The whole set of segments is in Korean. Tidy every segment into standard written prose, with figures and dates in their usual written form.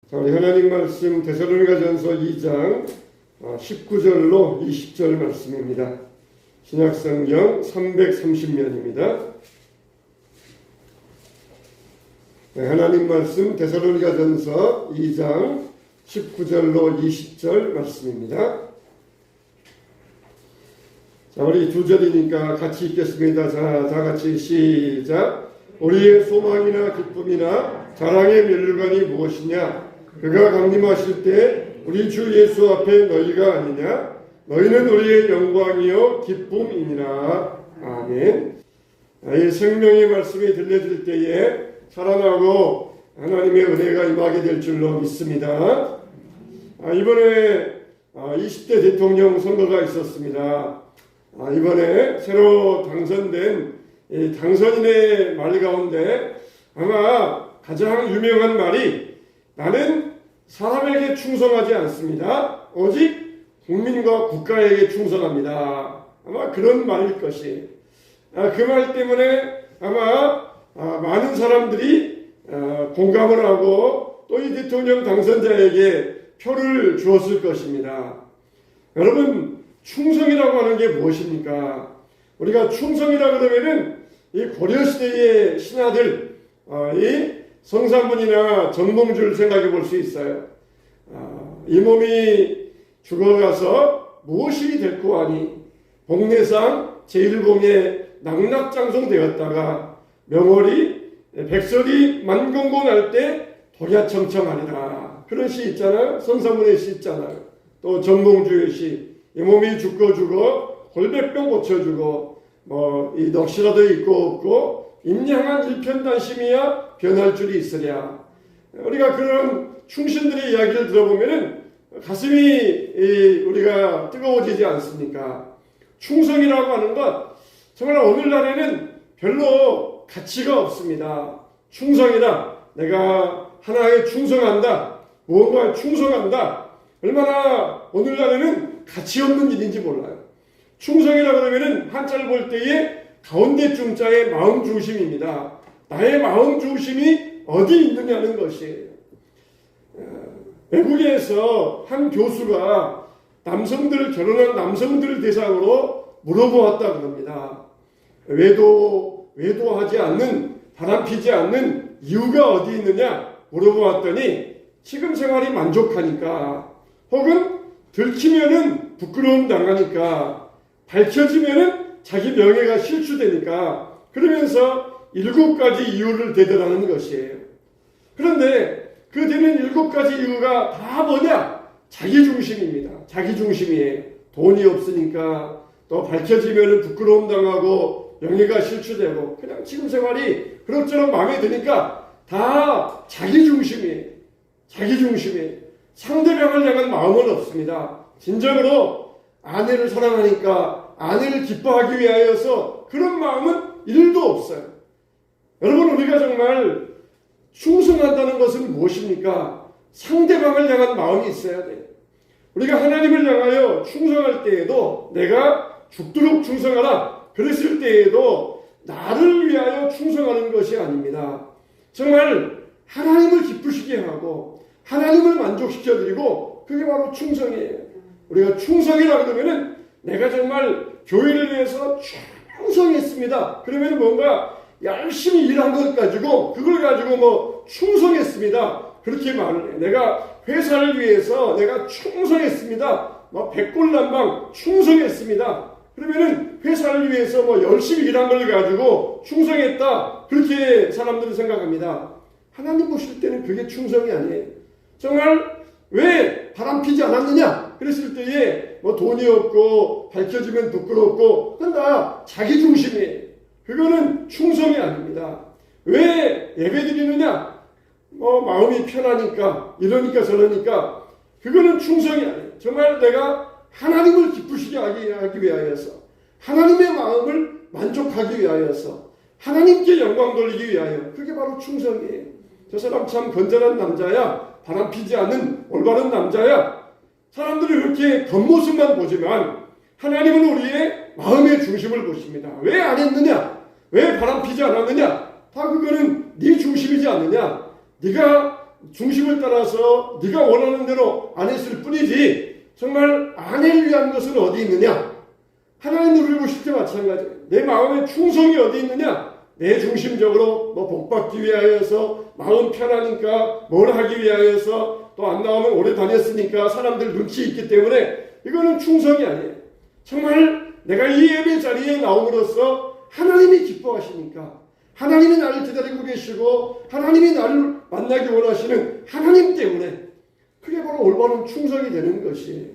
자, 우리 하나님 말씀 데살로니가전서 2장 19절로 20절 말씀입니다. 신약성경 330면입니다. 네, 하나님 말씀 데살로니가전서 2장 19절로 20절 말씀입니다. 자, 우리 두 절이니까 같이 읽겠습니다. 자, 다 같이 시작. 우리의 소망이나 기쁨이나 자랑의 멸류관이 무엇이냐? 그가 강림하실 때 우리 주 예수 앞에 너희가 아니냐? 너희는 우리의 영광이요 기쁨이니라. 아멘. 이 생명의 말씀이 들려질 때에 살아나고 하나님의 은혜가 임하게 될 줄로 믿습니다. 이번에 20대 대통령 선거가 있었습니다. 이번에 새로 당선된 당선인의 말 가운데 아마 가장 유명한 말이 나는 사람에게 충성하지 않습니다. 오직 국민과 국가에게 충성합니다. 아마 그런 말일 것이. 그 말 때문에 아마 많은 사람들이 공감을 하고 또 이 대통령 당선자에게 표를 주었을 것입니다. 여러분, 충성이라고 하는 게 무엇입니까? 우리가 충성이라 그러면은 이 고려시대의 신하들, 이 성삼문이나 정몽주를 생각해 볼 수 있어요. 이 몸이 죽어가서 무엇이 됐고 하니 복례상 제1봉에 낙락장송되었다가 명월이 백설이 만공고 날 때 독야청청하리라. 그런 시 있잖아요. 성삼문의 시 있잖아요. 또 정몽주의 시. 이 몸이 죽고 골백병 고쳐주고 이 넋이라도 있고 없고 임양한 일편단심이야 변할 줄이 있으랴. 우리가 그런 충신들의 이야기를 들어보면은 가슴이 우리가 뜨거워지지 않습니까? 충성이라고 하는 것 정말 오늘날에는 별로 가치가 없습니다. 충성이라 내가 하나에 충성한다, 무언가에 충성한다, 얼마나 오늘날에는 가치 없는 일인지 몰라요. 충성이라 그러면은 한자를 볼 때에 가운데 중자의 마음 중심입니다. 나의 마음 중심이 어디 있느냐는 것이에요. 외국에서 한 교수가 결혼한 남성들을 대상으로 물어보았다 그럽니다. 외도하지 않는, 바람피지 않는 이유가 어디 있느냐 물어보았더니 지금 생활이 만족하니까, 혹은 들키면은 부끄러움 당하니까, 밝혀지면은 자기 명예가 실추되니까, 그러면서 7가지 이유를 대더라는 것이에요. 그런데 그 되는 7가지 이유가 다 뭐냐? 자기 중심입니다. 자기 중심이에요. 돈이 없으니까, 또 밝혀지면은 부끄러움 당하고 명예가 실추되고, 그냥 지금 생활이 그럭저럭 마음에 드니까 다 자기 중심이에요. 자기 중심이에요. 상대방을 향한 마음은 없습니다. 진정으로 아내를 사랑하니까 아내를 기뻐하기 위하여서 그런 마음은 1도 없어요. 여러분, 우리가 정말 충성한다는 것은 무엇입니까? 상대방을 향한 마음이 있어야 돼요. 우리가 하나님을 향하여 충성할 때에도 내가 죽도록 충성하라 그랬을 때에도 나를 위하여 충성하는 것이 아닙니다. 정말 하나님을 기쁘시게 하고 하나님을 만족시켜드리고, 그게 바로 충성이에요. 우리가 충성이라 그러면은 내가 정말 교회를 위해서 충성했습니다. 그러면 뭔가 열심히 일한 것 가지고 그걸 가지고 충성했습니다. 그렇게 말을 해. 내가 회사를 위해서 내가 충성했습니다. 백골난방 충성했습니다. 그러면은 회사를 위해서 열심히 일한 걸 가지고 충성했다. 그렇게 사람들은 생각합니다. 하나님 보실 때는 그게 충성이 아니에요. 정말 왜 바람피지 않았느냐? 그랬을 때에 돈이 없고 밝혀지면 부끄럽고 한다. 자기 중심이에요. 그거는 충성이 아닙니다. 왜 예배드리느냐? 마음이 편하니까, 이러니까 저러니까, 그거는 충성이 아니에요. 정말 내가 하나님을 기쁘시게 하기 위하여서, 하나님의 마음을 만족하기 위하여서, 하나님께 영광 돌리기 위하여, 그게 바로 충성이에요. 저 사람 참 건전한 남자야, 바람피지 않는 올바른 남자야. 사람들이 그렇게 겉모습만 보지만 하나님은 우리의 마음의 중심을 보십니다. 왜 안 했느냐? 왜 바람피지 않았느냐? 다 그거는 네 중심이지 않느냐? 네가 중심을 따라서 네가 원하는 대로 안 했을 뿐이지 정말 아내를 위한 것은 어디 있느냐? 하나님 우리를 보실 때 마찬가지예요. 내 마음의 충성이 어디 있느냐? 내 중심적으로 뭐 복받기 위하여서 마음 편하니까 뭘 하기 위하여서 또 안 나오면 오래 다녔으니까 사람들 눈치 있기 때문에 이거는 충성이 아니에요. 정말 내가 이 예배 자리에 나옴으로써 하나님이 기뻐하시니까 하나님이 나를 기다리고 계시고 하나님이 나를 만나기 원하시는 하나님 때문에 그게 바로 올바른 충성이 되는 것이에요.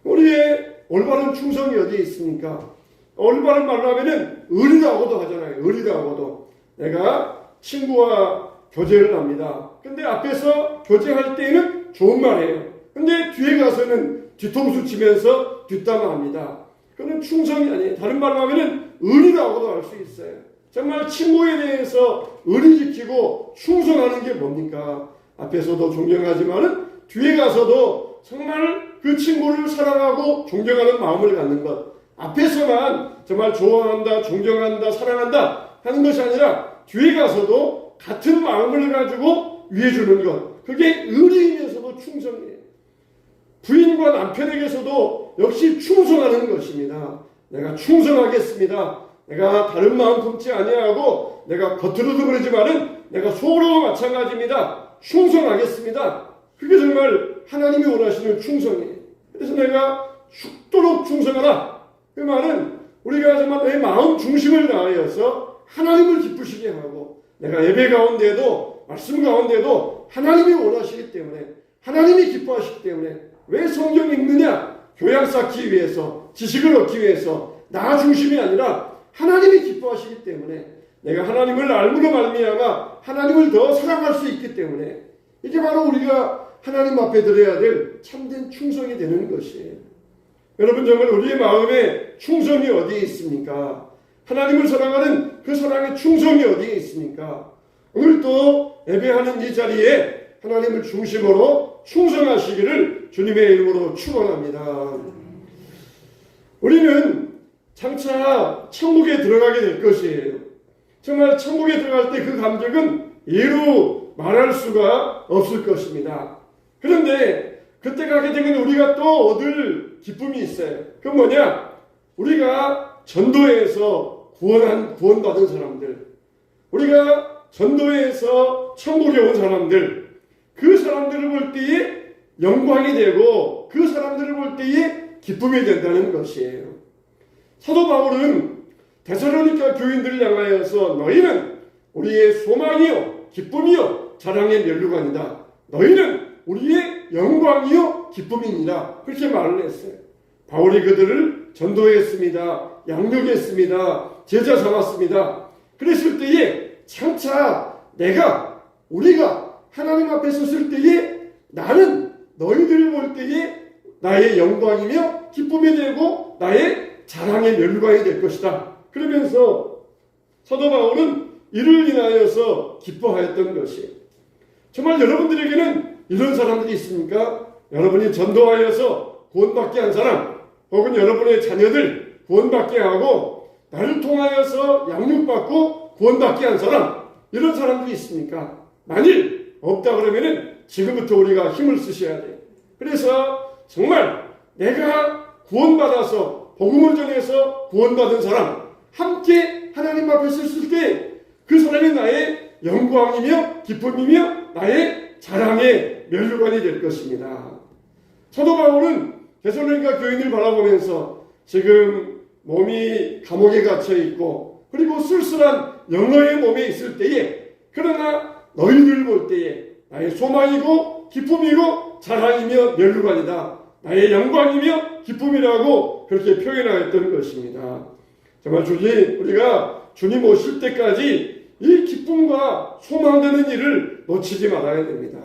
우리의 올바른 충성이 어디에 있습니까? 올바른 말로 하면은 의리라고도 하잖아요. 의리라고도. 내가 친구와 교제를 합니다. 근데 앞에서 교제할 때에는 좋은 말이에요. 근데 뒤에 가서는 뒤통수 치면서 뒷담화합니다. 그건 충성이 아니에요. 다른 말로 하면은 의리라고도 할 수 있어요. 정말 친구에 대해서 의리 지키고 충성하는 게 뭡니까? 앞에서도 존경하지만은 뒤에 가서도 정말 그 친구를 사랑하고 존경하는 마음을 갖는 것. 앞에서만 정말 좋아한다, 존경한다, 사랑한다 하는 것이 아니라 뒤에 가서도 같은 마음을 가지고 위해주는 것. 그게 의리이면서도 충성이에요. 부인과 남편에게서도 역시 충성하는 것입니다. 내가 충성하겠습니다. 내가 다른 마음 품지 아니하고 내가 겉으로도 그러지만은 내가 속으로 마찬가지입니다. 충성하겠습니다. 그게 정말 하나님이 원하시는 충성이에요. 그래서 내가 죽도록 충성하라. 그 말은 우리가 정말 내 마음 중심을 다하여서 하나님을 기쁘시게 하고 내가 예배 가운데도 말씀 가운데도 하나님이 원하시기 때문에 하나님이 기뻐하시기 때문에 왜 성경 읽느냐? 교양 쌓기 위해서 지식을 얻기 위해서 나 중심이 아니라 하나님이 기뻐하시기 때문에 내가 하나님을 알므로 말미암아 하나님을 더 사랑할 수 있기 때문에 이게 바로 우리가 하나님 앞에 드려야 될 참된 충성이 되는 것이에요. 여러분 정말 우리의 마음에 충성이 어디에 있습니까? 하나님을 사랑하는 그 사랑의 충성이 어디에 있습니까? 오늘 또 예배하는 이 자리에 하나님을 중심으로 충성하시기를 주님의 이름으로 축원합니다. 우리는 장차 천국에 들어가게 될 것이에요. 정말 천국에 들어갈 때 그 감격은 예로 말할 수가 없을 것입니다. 그런데 그때 가게 되면 우리가 또 얻을 기쁨이 있어요. 그건 뭐냐? 우리가 전도회에서 구원받은 사람들, 우리가 전도회에서 천국에 온 사람들, 그 사람들을 볼 때에 영광이 되고 그 사람들을 볼 때에 기쁨이 된다는 것이에요. 사도 바울은 데살로니가 교인들을 향하여서 너희는 우리의 소망이요 기쁨이요 자랑의 면류관이다. 너희는 우리의 영광이요 기쁨이니라. 그렇게 말을 했어요. 바울이 그들을 전도했습니다. 양육했습니다. 제자 삼았습니다. 그랬을 때에 장차 우리가 하나님 앞에 섰을 때에 나는 너희들을 볼 때에 나의 영광이며 기쁨이 되고 나의 자랑의 면류관이 될 것이다. 그러면서 사도 바울은 이를 인하여서 기뻐하였던 것이에요. 정말 여러분들에게는 이런 사람들이 있습니까? 여러분이 전도하여서 구원받게 한 사람, 혹은 여러분의 자녀들 구원받게 하고 나를 통하여서 양육받고 구원받게 한 사람, 이런 사람들이 있습니까? 만일 없다 그러면은 지금부터 우리가 힘을 쓰셔야 돼요. 그래서 정말 내가 구원받아서 복음을 전해서 구원받은 사람, 함께 하나님 앞에 섰을 때 그 사람이 나의 영광이며 기쁨이며 나의 자랑의 면류관이 될 것입니다. 사도 바울은 데살로니가 교인을 바라보면서 지금 몸이 감옥에 갇혀 있고 그리고 쓸쓸한 영혼의 몸에 있을 때에 그러나 너희들 볼 때에 나의 소망이고 기쁨이고 자랑이며 면류관이다. 나의 영광이며 기쁨이라고 그렇게 표현하였던 것입니다. 정말 우리가 주님 오실 때까지 이 기쁨과 소망되는 일을 놓치지 말아야 됩니다.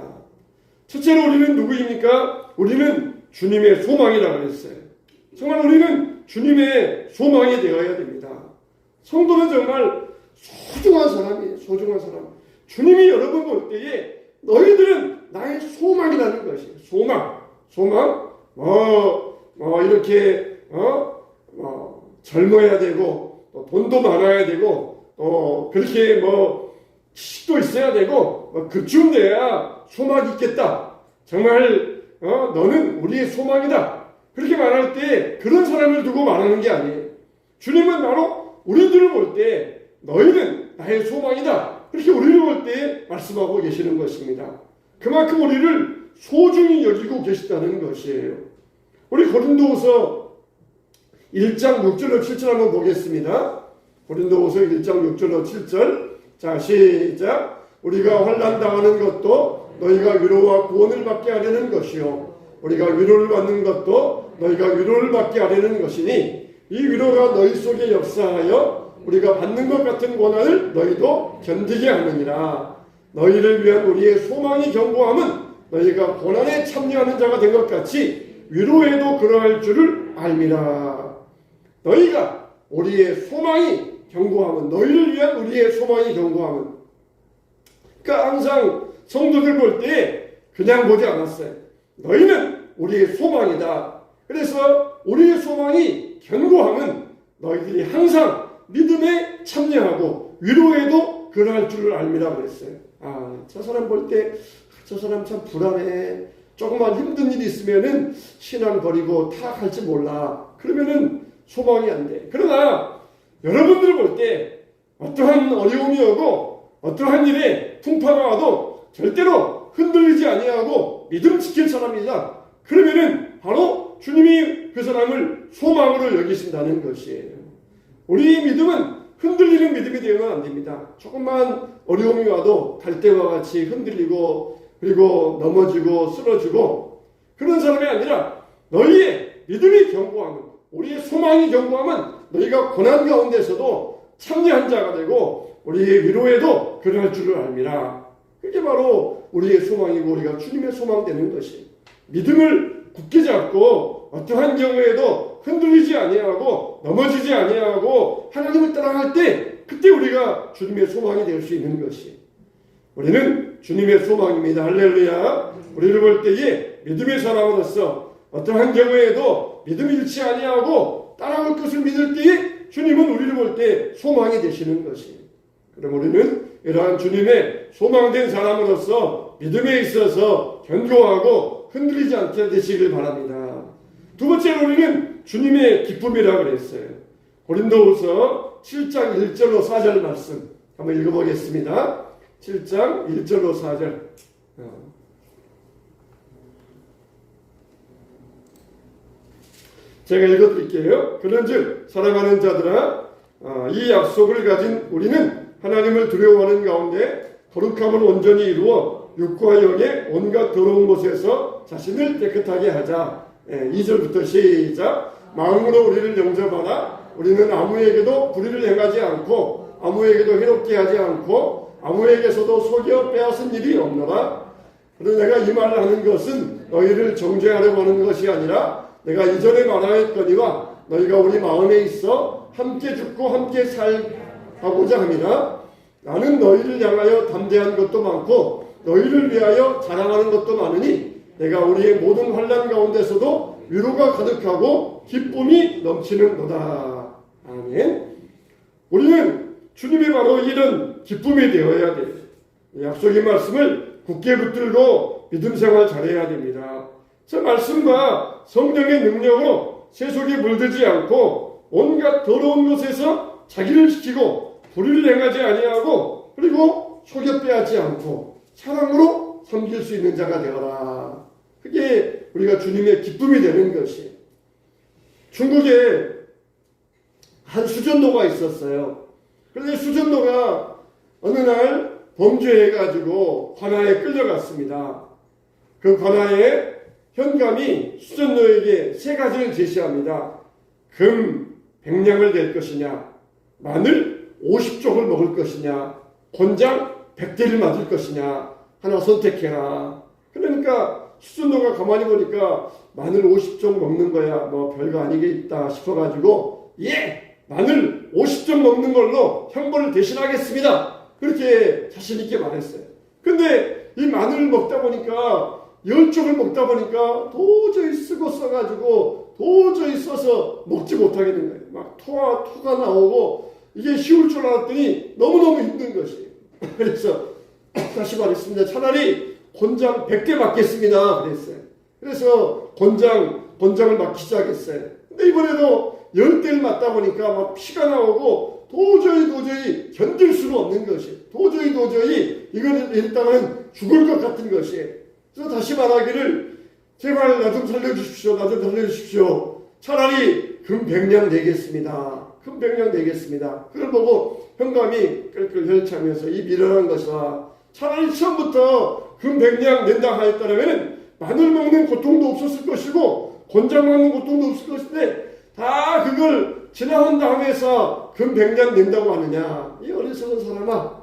첫째로 우리는 누구입니까? 우리는 주님의 소망이라고 그랬어요. 정말 우리는 주님의 소망이 되어야 됩니다. 성도는 정말 소중한 사람이에요. 소중한 사람. 주님이 여러분 볼 때에 너희들은 나의 소망이라는 것이에요. 소망. 이렇게 젊어야 되고 또 돈도 많아야 되고 또 그렇게 지식도 있어야 되고 그쯤 돼야 소망이 있겠다. 정말 너는 우리의 소망이다. 그렇게 말할 때 그런 사람을 두고 말하는 게 아니에요. 주님은 바로 우리들을 볼 때 너희는 나의 소망이다. 그렇게 우리를 볼 때 말씀하고 계시는 것입니다. 그만큼 우리를 소중히 여기고 계시다는 것이에요. 우리 고린도후서 1장 6절로 7절 한번 보겠습니다. 고린도후서 1장 6절로 7절. 자, 시작. 우리가 환난 당하는 것도 너희가 위로와 구원을 받게 하려는 것이요, 우리가 위로를 받는 것도 너희가 위로를 받게 하려는 것이니, 이 위로가 너희 속에 역사하여 우리가 받는 것 같은 고난을 너희도 견디게 하느니라. 너희를 위한 우리의 소망이 견고함은 너희가 고난에 참여하는 자가 된 것 같이 위로에도 그러할 줄을 알미라. 너희가 우리의 소망이 견고함은, 너희를 위한 우리의 소망이 견고함은, 그러니까 항상 성도들 볼 때 그냥 보지 않았어요. 너희는 우리의 소망이다. 그래서 우리의 소망이 견고함은 너희들이 항상 믿음에 참여하고 위로에도 그러할 줄을 알미라 그랬어요. 저 사람 볼 때 저 사람 참 불안해. 조금만 힘든 일이 있으면은 신앙 버리고 타락할지 몰라. 그러면은 소망이 안 돼. 그러나 여러분들 볼 때 어떠한 어려움이 오고 어떠한 일에 풍파가 와도 절대로 흔들리지 아니하고 믿음 지킬 사람이다. 그러면은 바로 주님이 그 사람을 소망으로 여기신다는 것이에요. 우리 믿음은 흔들리는 믿음이 되면 안 됩니다. 조금만 어려움이 와도 갈대와 같이 흔들리고 그리고 넘어지고 쓰러지고 그런 사람이 아니라, 너희의 믿음이 견고함은, 우리의 소망이 견고함은 너희가 고난 가운데서도 참여한 자가 되고 우리의 위로에도 그럴 줄을 알미라. 그게 바로 우리의 소망이고 우리가 주님의 소망 되는 것이, 믿음을 굳게 잡고 어떠한 경우에도 흔들리지 아니하고 넘어지지 아니하고 하나님을 따라갈 때, 그때 우리가 주님의 소망이 될 수 있는 것이, 우리는 주님의 소망입니다. 할렐루야. 우리를 볼 때에 믿음의 사람으로서 어떠한 경우에도 믿음이 잃지 아니하고 따라올 것을 믿을 때에 주님은 우리를 볼 때 소망이 되시는 것이, 그럼 우리는 이러한 주님의 소망된 사람으로서 믿음에 있어서 견고하고 흔들리지 않게 되시길 바랍니다. 두 번째로 우리는 주님의 기쁨이라고 그랬어요. 고린도후서 7장 1절로 4절 말씀 한번 읽어보겠습니다. 7장 1절로 4절. 제가 읽어드릴게요. 그런즉 사랑하는 자들아, 이 약속을 가진 우리는 하나님을 두려워하는 가운데 거룩함을 온전히 이루어 육과 영의 온갖 더러운 곳에서 자신을 깨끗하게 하자. 2절부터 시작. 마음으로 우리를 영접하라. 우리는 아무에게도 불의를 행하지 않고 아무에게도 해롭게 하지 않고 아무에게서도 속여 빼앗은 일이 없노라. 그러나 내가 이 말을 하는 것은 너희를 정죄하려고 하는 것이 아니라 내가 이전에 말하였거니와 너희가 우리 마음에 있어 함께 죽고 함께 살하고자 함이라. 나는 너희를 향하여 담대한 것도 많고 너희를 위하여 자랑하는 것도 많으니 내가 우리의 모든 환난 가운데서도 위로가 가득하고 기쁨이 넘치는도다. 아멘. 우리는 주님이 바로 이런 기쁨이 되어야 돼요. 약속의 말씀을 굳게 붙들고 믿음 생활 잘해야 됩니다. 저 말씀과 성령의 능력으로 세속에 물들지 않고 온갖 더러운 것에서 자기를 지키고 불의를 행하지 아니하고 그리고 속여 빼앗지 않고 사랑으로 섬길 수 있는 자가 되어라. 그게 우리가 주님의 기쁨이 되는 것이. 중국에 한 수전도가 있었어요. 그런데 수전도가 어느 날 범죄해가지고 관아에 끌려갔습니다. 그 관아에 현감이 수전도에게 세 가지를 제시합니다. 금 100냥을 낼 것이냐, 마늘 50쪽을 먹을 것이냐, 곤장 100대를 맞을 것이냐, 하나 선택해라. 그러니까 수전도가 가만히 보니까 마늘 50쪽 먹는 거야 뭐 별거 아니겠다 싶어가지고 마늘 50쪽 먹는 걸로 형벌을 대신하겠습니다. 그렇게 자신있게 말했어요. 근데 이 마늘을 먹다 보니까 10쪽을 먹다 보니까 도저히 쓰고 써가지고 도저히 써서 먹지 못하게 된 거예요. 막 토가 나오고 이게 쉬울 줄 알았더니 너무너무 힘든 것이에요. 그래서 다시 말했습니다. 차라리 권장 100개 맡겠습니다. 그랬어요. 그래서 권장을 맡기 시작했어요. 근데 이번에도 10개를 맡다 보니까 막 피가 나오고 도저히 견딜 수가 없는 것이, 도저히 이거는 일단은 죽을 것 같은 것이. 그래서 다시 말하기를 제발 나 좀 살려주십시오. 나 좀 살려주십시오. 차라리 금 100냥 내겠습니다. 금 100냥 내겠습니다. 그걸 보고 현감이 끌끌 혈차면서 이 미련한 것이라 차라리 처음부터 금 100냥 낸다 하였다면 마늘 먹는 고통도 없었을 것이고 권장 먹는 고통도 없을 것인데 다 그걸 지나간 다음에서 금 100냥 낸다고 하느냐. 이 어리석은 사람아.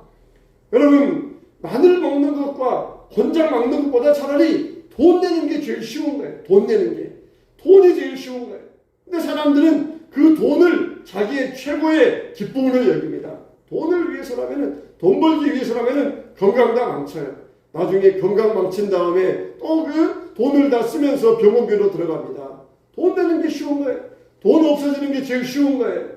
여러분 마늘 먹는 것과 권장 먹는 것보다 차라리 돈 내는 게 제일 쉬운 거예요. 돈 내는 게. 돈이 제일 쉬운 거예요. 근데 사람들은 그 돈을 자기의 최고의 기쁨으로 여깁니다. 돈을 위해서라면은, 돈 벌기 위해서라면은 건강 다 망쳐요. 나중에 건강 망친 다음에 또 그 돈을 다 쓰면서 병원비로 들어갑니다. 돈 내는 게 쉬운 거예요. 돈 없어지는 게 제일 쉬운 거예요.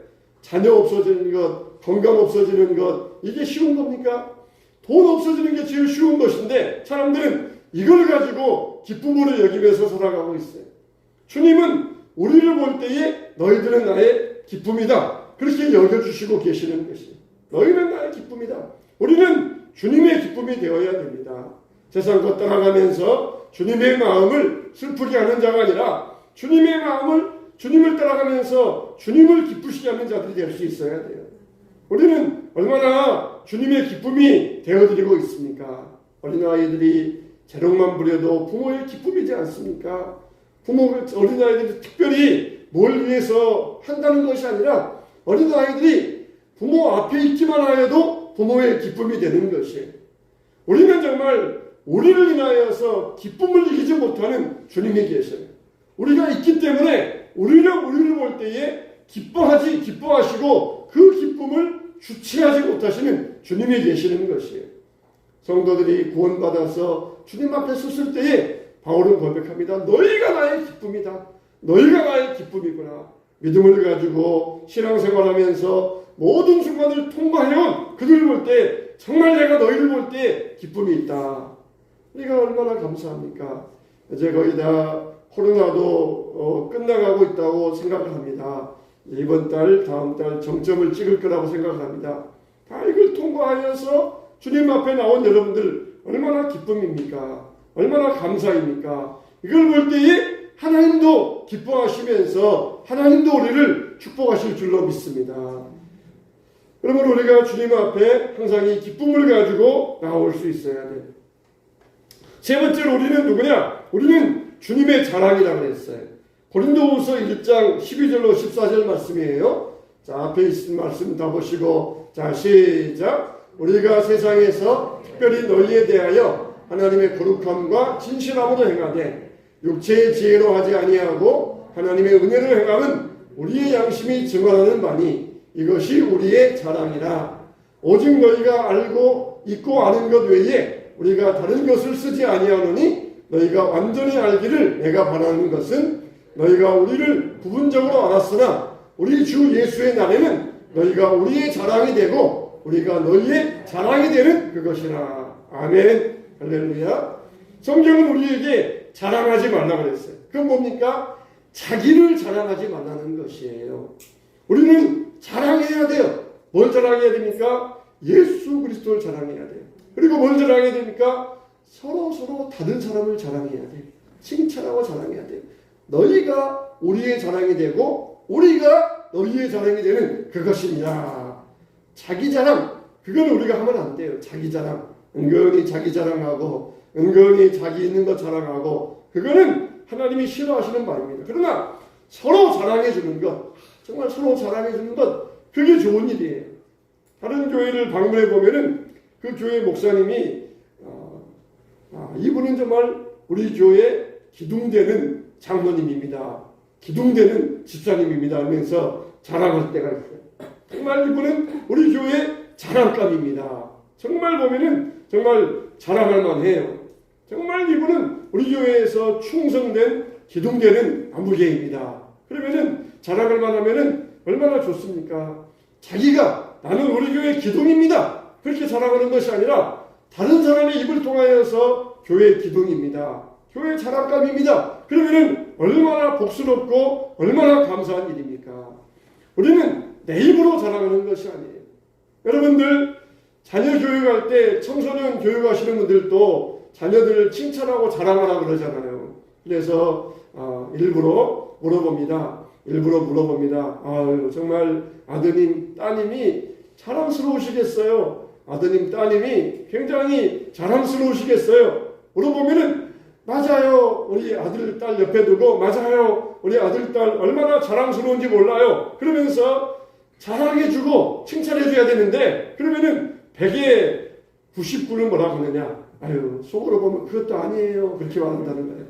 자녀 없어지는 것, 건강 없어지는 것, 이게 쉬운 겁니까? 돈 없어지는 게 제일 쉬운 것인데 사람들은 이걸 가지고 기쁨으로 여기면서 살아가고 있어요. 주님은 우리를 볼 때에 너희들은 나의 기쁨이다. 그렇게 여겨주시고 계시는 것이. 너희는 나의 기쁨이다. 우리는 주님의 기쁨이 되어야 됩니다. 세상 것 따라가면서 주님의 마음을 슬프게 하는 자가 아니라 주님의 마음을 주님을 따라가면서 주님을 기쁘시게 하는 자들이 될 수 있어야 돼요. 우리는 얼마나 주님의 기쁨이 되어드리고 있습니까? 어린아이들이 재롱만 부려도 부모의 기쁨이지 않습니까? 어린아이들이 특별히 뭘 위해서 한다는 것이 아니라 어린아이들이 부모 앞에 있기만 하여도 부모의 기쁨이 되는 것이에요. 우리는 정말 우리를 인하여서 기쁨을 이기지 못하는 주님이 계셔요. 우리가 있기 때문에 우리를 볼 때에 기뻐하시고 그 기쁨을 주체하지 못하시는 주님이 계시는 것이에요. 성도들이 구원받아서 주님 앞에 섰을 때에 바울은 고백합니다. 너희가 나의 기쁨이다. 너희가 나의 기쁨이구나. 믿음을 가지고 신앙생활하면서 모든 순간을 통과해온 그들을 볼 때 정말 내가 너희를 볼 때 기쁨이 있다. 우리가 얼마나 감사합니까? 이제 거의 다 코로나도 끝나가고 있다고 생각을 합니다. 이번 달, 다음 달 정점을 찍을 거라고 생각을 합니다. 다 이걸 통과하여서 주님 앞에 나온 여러분들 얼마나 기쁨입니까? 얼마나 감사입니까? 이걸 볼 때에 하나님도 기뻐하시면서 하나님도 우리를 축복하실 줄로 믿습니다. 그러면 우리가 주님 앞에 항상 이 기쁨을 가지고 나올 수 있어야 돼요. 세 번째로 우리는 누구냐? 우리는 주님의 자랑이라고 했어요. 고린도후서 1장 12절로 14절 말씀이에요. 자, 앞에 있는 말씀 다 보시고, 자, 시작. 우리가 세상에서 특별히 너희에 대하여 하나님의 거룩함과 진실함으로 행하되 육체의 지혜로 하지 아니하고 하나님의 은혜로 행함은 우리의 양심이 증언하는 바니 이것이 우리의 자랑이라. 오직 너희가 알고 있고 아는 것 외에 우리가 다른 것을 쓰지 아니하노니 너희가 완전히 알기를 내가 바라는 것은 너희가 우리를 부분적으로 알았으나 우리 주 예수의 날에는 너희가 우리의 자랑이 되고 우리가 너희의 자랑이 되는 그것이라. 아멘. 할렐루야. 성경은 우리에게 자랑하지 말라고 그랬어요. 그건 뭡니까? 자기를 자랑하지 말라는 것이에요. 우리는 자랑해야 돼요. 뭘 자랑해야 됩니까? 예수 그리스도를 자랑해야 돼요. 그리고 뭘 자랑해야 됩니까? 서로 다른 사람을 자랑해야 돼요. 칭찬하고 자랑해야 돼요. 너희가 우리의 자랑이 되고 우리가 너희의 자랑이 되는 그것이냐. 자기 자랑, 그거는 우리가 하면 안 돼요. 자기 자랑. 은근히 자기 자랑하고 은근히 자기 있는 것 자랑하고 그거는 하나님이 싫어하시는 바입니다. 그러나 서로 자랑해 주는 것, 정말 서로 자랑해 주는 것, 그게 좋은 일이에요. 다른 교회를 방문해 보면은 그 교회 목사님이 이분은 정말 우리 교회 기둥되는 장로님입니다. 기둥되는 집사님입니다 하면서 자랑할 때가 있어요. 정말 이분은 우리 교회 자랑감입니다. 정말 보면은 정말 자랑할 만해요. 정말 이분은 우리 교회에서 충성된 기둥되는 아무개입니다. 그러면은 자랑할 만하면은 얼마나 좋습니까? 자기가 나는 우리 교회 기둥입니다. 그렇게 자랑하는 것이 아니라 다른 사람의 입을 통하여서 교회 기둥입니다. 교회 자랑감입니다. 그러면은 얼마나 복스럽고 얼마나 감사한 일입니까? 우리는 내 입으로 자랑하는 것이 아니에요. 여러분들 자녀 교육할 때 청소년 교육하시는 분들도 자녀들을 칭찬하고 자랑하라 그러잖아요. 그래서 일부러 물어봅니다. 아유, 정말 아드님, 따님이 자랑스러우시겠어요. 아드님, 따님이 굉장히 자랑스러우시겠어요. 물어보면은 맞아요. 우리 아들, 딸 옆에 두고 맞아요. 우리 아들, 딸 얼마나 자랑스러운지 몰라요. 그러면서 자랑해주고 칭찬해줘야 되는데 그러면은 100에 99는 뭐라고 하느냐. 아유, 속으로 보면 그것도 아니에요. 그렇게 말한다는 거예요.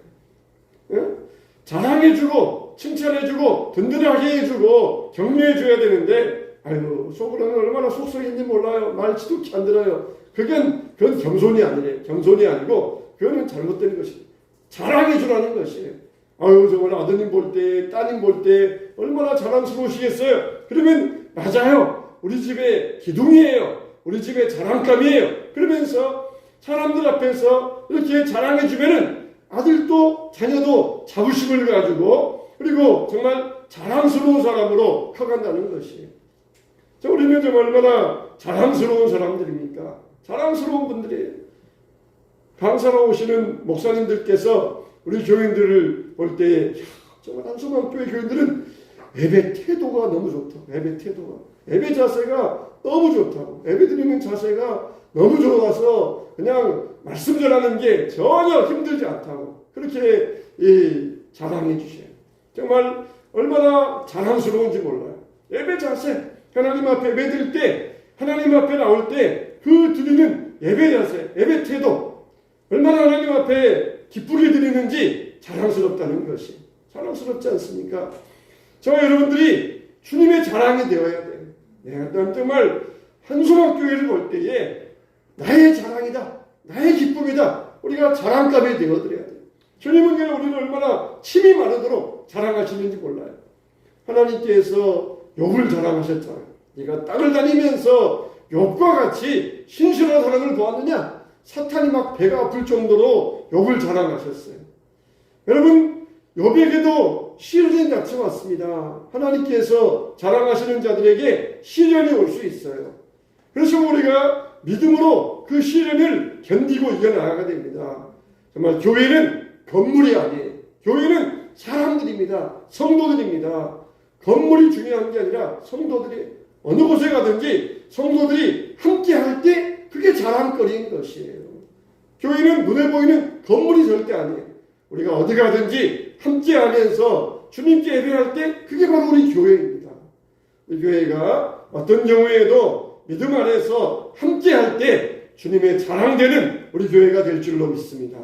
예? 자랑해주고 칭찬해주고 든든하게 해주고 격려해줘야 되는데 아유, 속으로는 얼마나 속썩인지 몰라요. 말 지독히 안 들어요. 그건 겸손이 아니래요. 겸손이 아니고 그거는 잘못된 것입니다. 자랑해주라는 것이에요. 아유, 정말 아드님 볼 때, 따님 볼 때 얼마나 자랑스러우시겠어요. 그러면 맞아요. 우리 집의 기둥이에요. 우리 집의 자랑감이에요. 그러면서 사람들 앞에서 이렇게 자랑해주면은 아들도 자녀도 자부심을 가지고 그리고 정말 자랑스러운 사람으로 커간다는 것이에요. 우리는 좀 얼마나 자랑스러운 사람들입니까? 자랑스러운 분들이에요. 강사로 오시는 목사님들께서 우리 교인들을 볼 때 정말 한소만 교회 교인들은 예배 태도가 너무 좋다고. 예배 자세가 너무 좋다고. 예배 드리는 자세가 너무 좋아서 그냥 말씀 전하는 게 전혀 힘들지 않다고. 그렇게 자랑해 주셔요. 정말 얼마나 자랑스러운지 몰라요. 예배 자세, 하나님 앞에 예배 드릴 때, 하나님 앞에 나올 때 그 드리는 예배 자세, 예배 태도 얼마나 하나님 앞에 기쁘게 드리는지 자랑스럽다는 것이. 자랑스럽지 않습니까? 저와 여러분들이 주님의 자랑이 되어야 돼요. 내가 정말 한소망교회를 볼 때에 나의 자랑이다. 나의 기쁨이다. 우리가 자랑감이 되어드려야 돼요. 주님은 우리는 얼마나 침이 마르도록 자랑하시는지 몰라요. 하나님께서 욥을 자랑하셨잖아요. 네가 땅을 다니면서 욥과 같이 신실한 사람을 보았느냐? 사탄이 막 배가 아플 정도로 욥을 자랑하셨어요. 여러분, 욥에게도 시련이 닥쳐왔습니다. 하나님께서 자랑하시는 자들에게 시련이 올 수 있어요. 그래서 우리가 믿음으로 그 시련을 견디고 이겨나가야 됩니다. 정말 교회는 건물이 아니에요. 교회는 사람들입니다. 성도들입니다. 건물이 중요한 게 아니라 성도들이 어느 곳에 가든지 성도들이 함께 할 때 그게 자랑거리인 것이에요. 교회는 눈에 보이는 건물이 절대 아니에요. 우리가 어디 가든지 함께 하면서 주님께 예배할 때 그게 바로 우리 교회입니다. 우리 교회가 어떤 경우에도 믿음 안에서 함께 할 때 주님의 자랑되는 우리 교회가 될 줄로 믿습니다.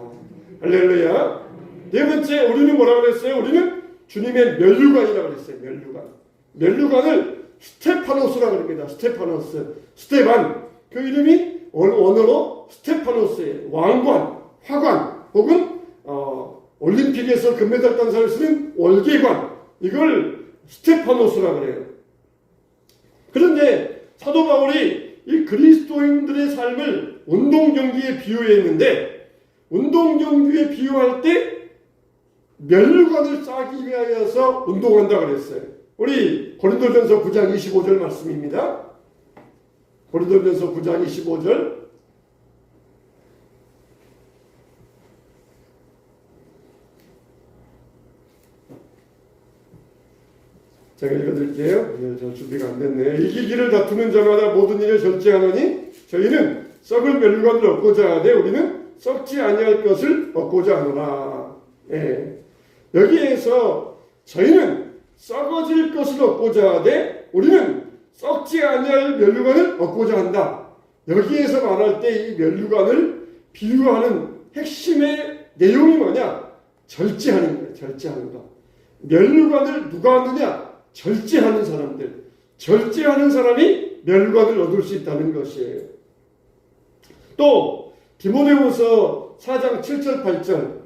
할렐루야. 네 번째, 우리는 뭐라고 그랬어요? 우리는 주님의 면류관이라고 그랬어요. 면류관을 스테파노스라고 합니다. 스테반. 그 이름이 원어로 스테파노스예요. 왕관, 화관, 혹은 올림픽에서 금메달 딴 사람을 쓰는 월계관. 이걸 스테파노스라고 그래요. 그런데 사도 바울이 이 그리스도인들의 삶을 운동경기에 비유했는데, 운동경기에 비유할 때 면류관을 쌓기 위하여서 운동한다고 그랬어요. 우리 고린도전서 9장 25절 말씀입니다. 고린도전서 9장 25절. 제가 읽어드릴게요. 저 준비가 안 됐네. 이기기를 다투는 자마다 모든 일을 절제하노니 저희는 썩을 면류관을 얻고자 하되 우리는 썩지 아니할 것을 얻고자 하노라. 예. 여기에서 저희는 썩어질 것을 얻고자 하되 우리는 썩지 아니할 면류관을 얻고자 한다. 여기에서 말할 때 이 면류관을 비유하는 핵심의 내용이 뭐냐? 절제하는 거예요. 절제하는 거. 면류관을 누가 얻느냐? 절제하는 사람들. 절제하는 사람이 면류관을 얻을 수 있다는 것이에요. 또 디모데후서 4장 7절 8절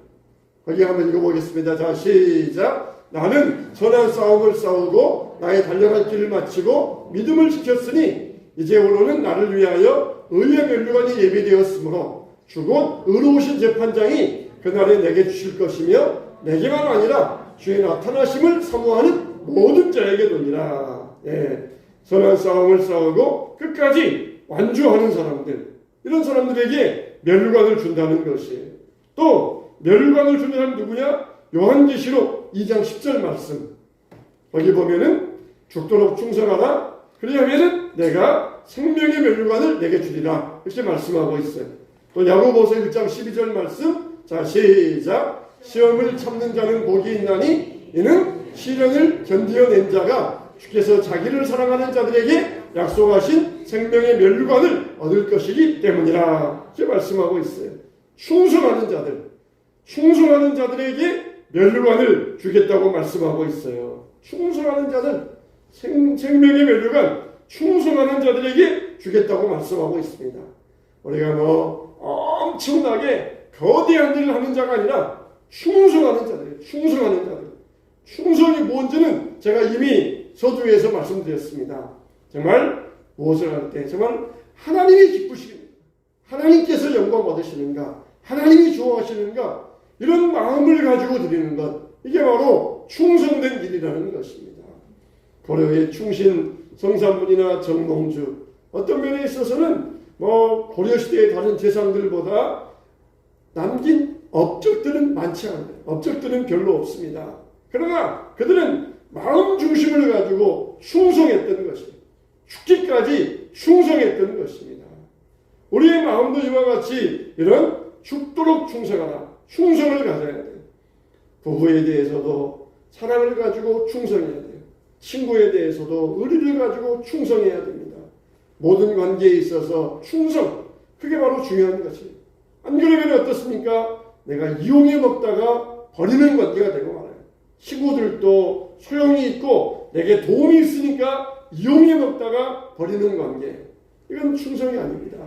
거기 한번 읽어보겠습니다. 자, 시작. 나는 선한 싸움을 싸우고 나의 달려갈 길을 마치고 믿음을 지켰으니 이제 오로는 나를 위하여 의의 면류관이 예비되었으므로 주곧 의로우신 재판장이 그날에 내게 주실 것이며 내게만 아니라 주의 나타나심을 사모하는 모든 자에게도니라. 예, 선한 싸움을 싸우고 끝까지 완주하는 사람들, 이런 사람들에게 면류관을 준다는 것이에요. 또 면류관을 주는 사람 누구냐? 요한계시록 2장 10절 말씀, 거기 보면은 죽도록 충성하라 그리하면은 내가 생명의 면류관을 내게 주리라 이렇게 말씀하고 있어요. 또 야고보서 1장 12절 말씀, 자 시작. 시험을 참는 자는 복이 있나니 이는 시련을 견디어낸 자가 주께서 자기를 사랑하는 자들에게 약속하신 생명의 면류관을 얻을 것이기 때문이라 이렇게 말씀하고 있어요. 충성하는 자들에게 면류관을 주겠다고 말씀하고 있어요. 충성하는 자들, 생명의 면류관, 충성하는 자들에게 주겠다고 말씀하고 있습니다. 우리가 엄청나게 거대한 일을 하는 자가 아니라 충성하는 자들. 충성이 뭔지는 제가 이미 서두에서 말씀드렸습니다. 정말 무엇을 할 때 정말 하나님이 기쁘시는가, 하나님께서 영광 받으시는가, 하나님이 좋아하시는가, 이런 마음을 가지고 드리는 것, 이게 바로 충성된 일이라는 것입니다. 고려의 충신 성삼문이나 정몽주, 어떤 면에 있어서는 고려시대의 다른 재상들보다 남긴 업적들은 많지 않아요. 업적들은 별로 없습니다. 그러나 그들은 마음 중심을 가지고 충성했던 것입니다. 죽기까지 충성했던 것입니다. 우리의 마음도 이와 같이 이런 죽도록 충성하라, 충성을 가져야 돼요. 부부에 대해서도 사랑을 가지고 충성해야 돼요. 친구에 대해서도 의리를 가지고 충성해야 됩니다. 모든 관계에 있어서 충성, 그게 바로 중요한 것이에요. 안 그러면 어떻습니까? 내가 이용해 먹다가 버리는 관계가 되고 말아요. 친구들도 소용이 있고 내게 도움이 있으니까 이용해 먹다가 버리는 관계, 이건 충성이 아닙니다.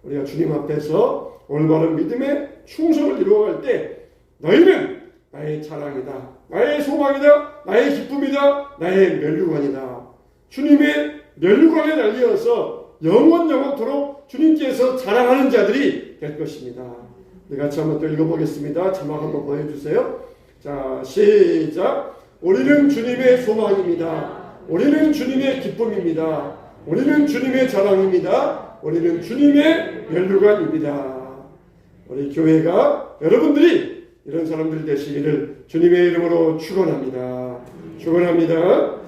우리가 주님 앞에서 올바른 믿음의 충성을 이루어갈 때 너희는 나의 자랑이다, 나의 소망이다, 나의 기쁨이다, 나의 면류관이다. 주님의 면류관에 달려서 영원토록 주님께서 자랑하는 자들이 될 것입니다. 우리 같이 한번 또 읽어보겠습니다. 자막 한번 보여주세요. 자, 시작. 우리는 주님의 소망입니다. 우리는 주님의 기쁨입니다. 우리는 주님의 자랑입니다. 우리는 주님의 면류관입니다. 우리 교회가, 여러분들이 이런 사람들 되시기를 주님의 이름으로 축원합니다. 축원합니다.